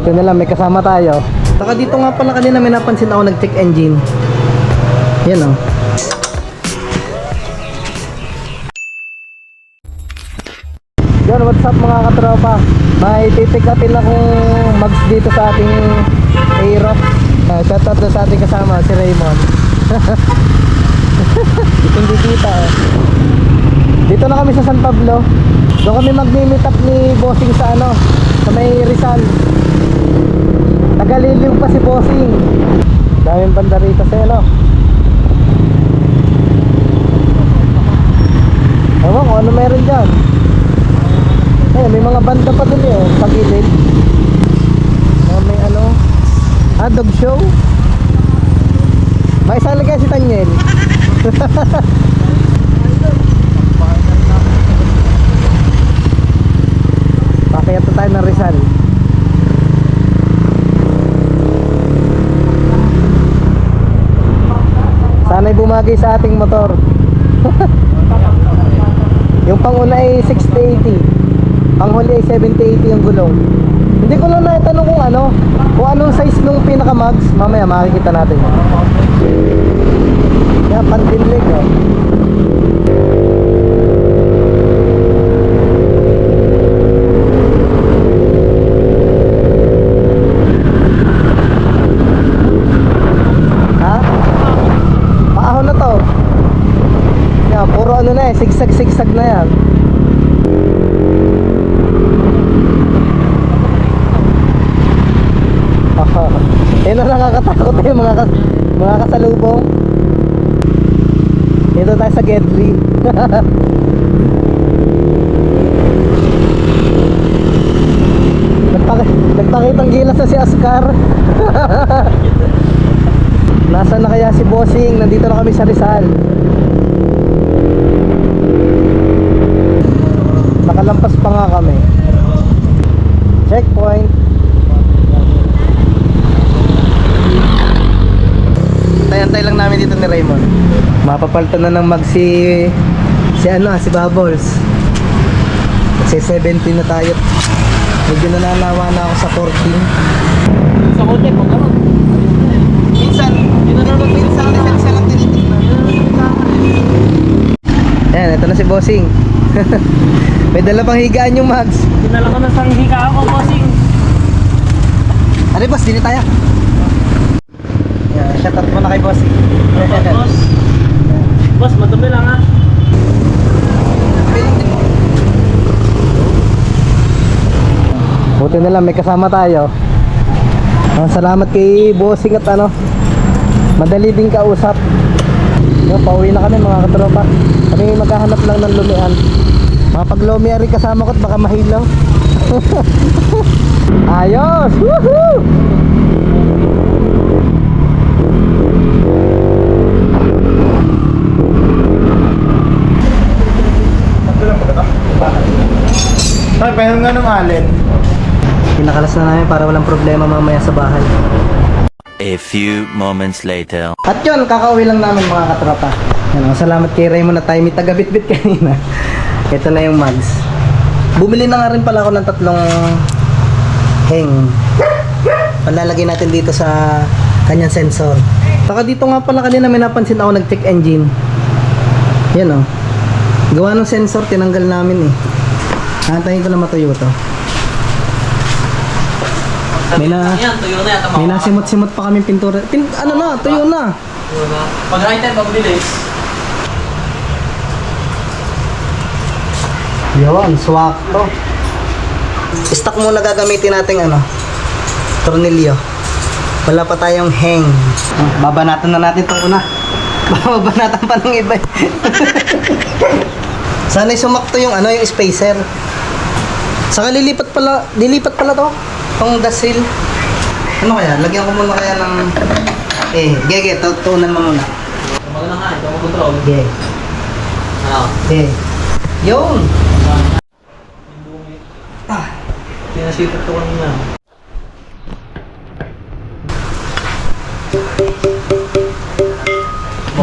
Buti na lang, may kasama tayo. Saka dito nga pala kanina may napansin ako nag-check engine. Yan o. Yan, what's up mga katropa? May pipick upin akong mags dito sa ating Aerox. Shoutout na sa ating kasama, si Raymond. Hindi kita eh. Dito na kami sa San Pablo. Doon kami mag-meet up ni Bossing sa ano, sa may Rizal. Tagaliliw pa si Bossing. Daming banda rito sa ano. Ewan ko ano meron dyan. Eh, may mga banda pa dun eh, pagilid. May ano, dog show. May isang lagay si Tanyel. Pakiyat na tayo ng Rizal. Sana'y bumagay sa ating motor. Yung panguna ay 60-80, panghuli ay 70-80 yung gulong. Hindi ko lang naitanong kung anong size nung pinaka-mags. Mamaya makikita natin. Yan, pantinlig oh. Puro ano na eh, sigsag na yan. Yan ang nakakatakot eh, mga kasalubong. Dito tayo sa Gedli. Nagpakitang gilas na si Oscar. Nasaan na kaya si Bossing? Nandito na kami sa Rizal. Nakalampas pa nga kami. Checkpoint. Antay lang namin dito ni Raymond. Mapapalto na ng mag si Bubbles. Kasi 17 na tayo. Medyo nananawa na ako sa 14. Sa konti po ka. Minsan, minsan siya lang tinitignan. Ayan, ito na si Bossing. May dala pang higaan yung mags. Dinala ko na sang higaan ko, Bossing. Ano boss, dili tayo. Yeah, shoutout mo na kay Bossing. Boss. Boss, madumi lang ha. Buti na lang, may kasama tayo. Salamat kay Bossing at madali din kausap. Pauwi na kami mga katropa. Kami maghahanap lang ng lumian. Mapag-lumian rin kasama ko at baka mahilaw. Ayos! Woohoo! Ay, pero nga ng alin. Pinakalas na namin para walang problema mamaya sa bahay. A few moments later. At yun, kakauwi lang namin mga katropa. Salamat kay Raymond na tayo may taga-bit-bit kanina. Ito na yung mags. Bumili na nga rin pala ako ng 3 hang. Palalagay natin dito sa kanyang sensor. Saka dito nga pala kanina may napansin ako nag-check engine. Yan o. Gawa ng sensor, tinanggal namin eh. Hantayin ko na matuyo to. May nasimot-simot pa kami pintura. Tuyo na. Pag right time, pag-bilis. Yun, swak to. Stock muna gagamitin natin tornilyo. Wala pa tayong hang. Babanatan na natin itong una. Babanatan pa ng iba. Sana'y sumakto yung yung spacer. Saka dilipat pala to. Itong dasil. Ano kaya? Lagyan ko muna kaya ng gege, tuunan mo muna. Maganda nga, ito ako control. Gege. Gege. Yun! Pinasipat ko kanina.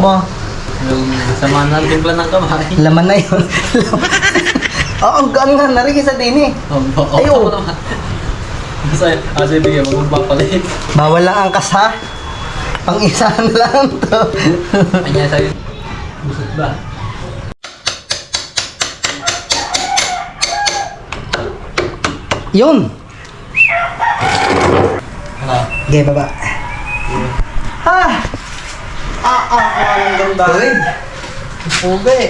Ba? Yung samahan ng timpla ng kamay. Laman na yun. Oo, ang gaan nga. Narigis sa din eh. Oo Ayaw. naman. Kasi bigyan mo magpapalit. Bawal lang angkas ha. Pang isa na lang to. Kanya sa'yo. Busot ba? Yun! Ano? Okay, baba. Ah! Ang ganda rin. Puga eh.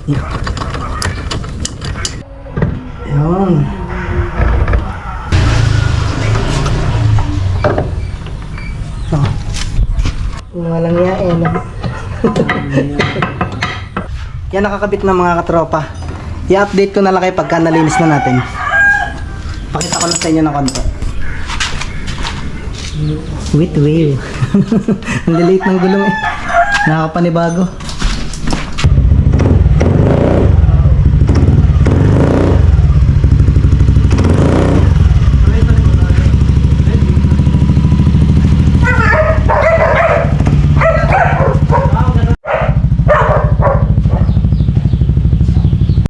Yun. Oh. Walang yain. Yan nakakabit na mga katropa. I-update ko na lang kayo pagka nalinis na natin. Pakita ko lang sa inyo ng konti. Wait, wait. Ang lilit ng gulong eh. Nakakapanibago.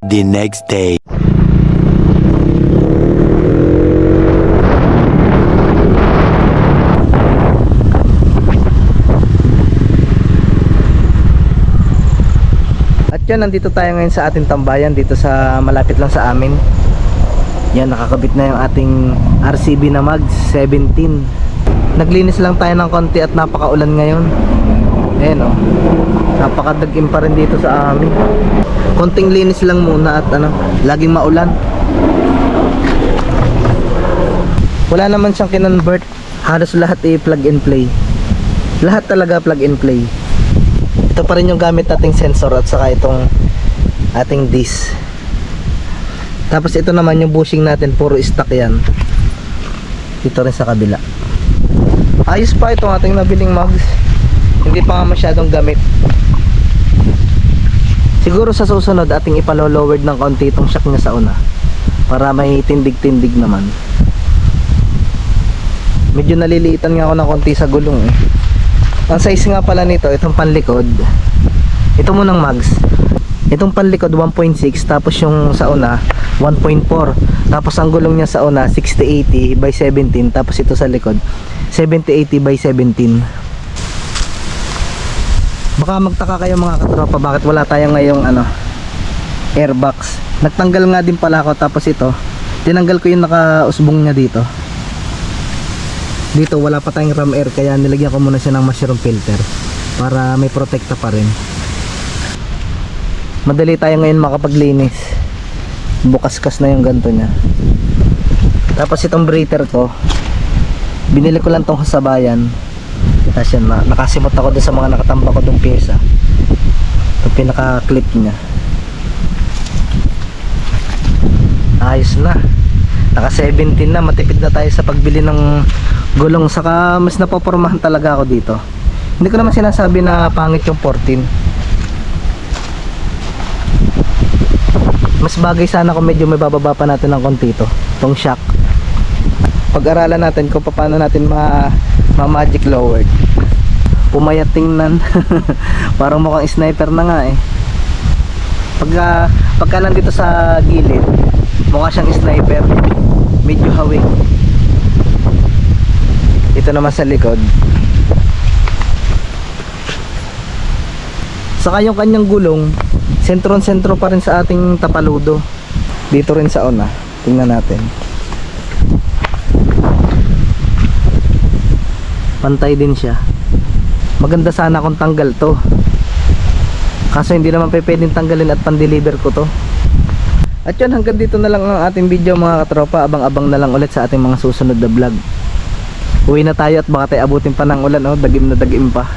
The next day. At yun, nandito tayo ngayon sa ating tambayan dito sa malapit lang sa amin. Yan, nakakabit na yung ating RCB na mags 17. Naglinis lang tayo ng konti at napakaulan ngayon. Ayan o, napakadagim pa rin dito sa amin. Konting linis lang muna at laging maulan. Wala naman siyang kinonvert. Halos lahat plug and play. Lahat talaga plug and play. Ito pa rin yung gamit nating sensor at saka itong ating disc. Tapos ito naman yung bushing natin, puro stock yan. Dito rin sa kabila. Ayos pa itong ating nabiling mags. Hindi pa nga masyadong gamit. Siguro sa susunod ating ipalo-lowered ng konti itong shock niya sa una para may tindig-tindig naman. Medyo naliliitan nga ako ng konti sa gulong eh. Ang size nga pala nito, itong panlikod, ito munang mags. Itong panlikod 1.6, tapos yung sa una 1.4, tapos ang gulong niya sa una 60-80 by 17, tapos ito sa likod 70-80 by 17. Baka magtaka kayo mga katropa bakit wala tayong ngayong airbox. Nagtanggal nga din pala ako, tapos ito tinanggal ko yung nakausbong niya dito. Dito wala pa tayong ram air, kaya nilagyan ko muna siya ng mushroom filter para may protekta pa rin. Madali tayo ngayon makapaglinis. Bukas-kas na yung ganto niya. Tapos itong breather ko, binili ko lang tong kasabayan. Tapos yan, nakasimot ako dun sa mga nakatamba ko dun pyesa. Itong pinaka-clip niya. Ayos na. Naka 17 na, matipid na tayo sa pagbili ng gulong. Saka mas napopormahan talaga ako dito. Hindi ko naman sinasabi na pangit yung 14. Mas bagay sana kung medyo may bababa pa natin ng konti ito, itong shock. Pag-aralan natin kung paano natin ma-magic lowered. Pumayat tingnan. Parang mukhang sniper na nga eh. Pagka nandito sa gilid, mukha siyang sniper. Medyo hawig. Ito naman sa likod. Saka yung kanyang gulong, sentro pa rin sa ating tapaludo. Dito rin sa una. Tingnan natin. Pantay din siya. Maganda sana kung tanggal to, kaso hindi naman pwedeng tanggalin at pan-deliver ko to. At yun, hanggang dito na lang ang ating video mga katropa. Abang-abang na lang ulit sa ating mga susunod na vlog. Uwi na tayo at baka tayo abutin pa ng ulan. Dagim na dagim pa.